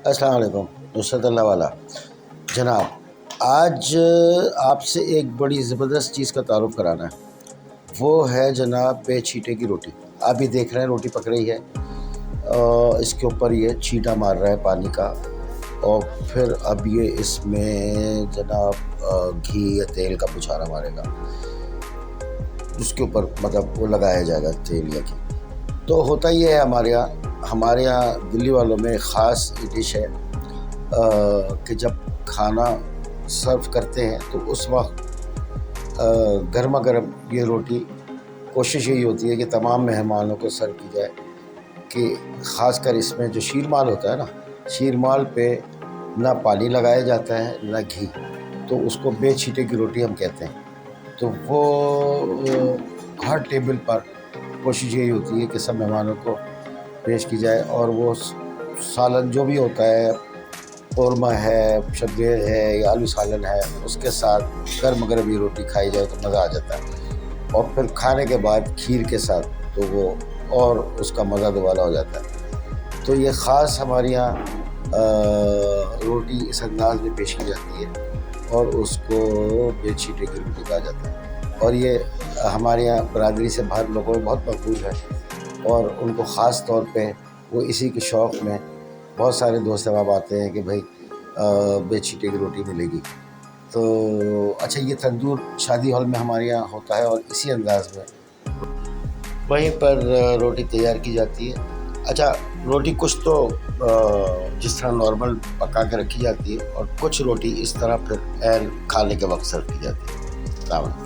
अस्सलाम वालेकुम नुसरत अल्लाह वाला जनाब, आज आपसे एक बड़ी ज़बरदस्त चीज़ का तारुफ़ कराना है। वो है जनाब बेछीटे की रोटी। आप भी देख रहे हैं रोटी पक रही है, इसके ऊपर ये छींटा मार रहा है पानी का, और फिर अब ये इसमें जनाब घी या तेल का बुछारा मारेगा, उसके ऊपर मतलब वो लगाया जाएगा तेल या घी। तो होता ये है हमारे यहाँ दिल्ली वालों में ख़ास डिश है कि जब खाना सर्व करते हैं तो उस वक्त गर्मा गर्म ये रोटी कोशिश यही होती है कि तमाम मेहमानों को सर्व की जाए। कि ख़ासकर इसमें जो शीरमाल होता है ना, शीरमाल पे ना पानी लगाया जाता है ना घी, तो उसको बेछीटे की रोटी हम कहते हैं। तो वो हर टेबल पर कोशिश यही होती है कि सब मेहमानों को पेश की जाए, और वो सालन जो भी होता है, कौरमा है, शब्बेर है या आलू सालन है, उसके साथ गर्म गर्म ये रोटी खाई जाए तो मज़ा आ जाता है। और फिर खाने के बाद खीर के साथ तो वो और उसका मज़ा दोबारा हो जाता है। तो ये ख़ास हमारे यहाँ रोटी इस अंदाज में पेश की जाती है और उसको बेछीटे की रोटी कहा जाता है। और ये हमारे यहाँ बरादरी से बाहर लोगों में बहुत मकबूल है, और उनको ख़ास तौर पे वो इसी के शौक़ में बहुत सारे दोस्त अहबाब आते हैं कि भाई बेछीटे की रोटी मिलेगी। तो अच्छा, ये तंदूर शादी हॉल में हमारे यहाँ होता है और इसी अंदाज़ में वहीं पर रोटी तैयार की जाती है। अच्छा, रोटी कुछ तो जिस तरह नॉर्मल पका के रखी जाती है, और कुछ रोटी इस तरह फिर खाने के वक्त सर्व की जाती है।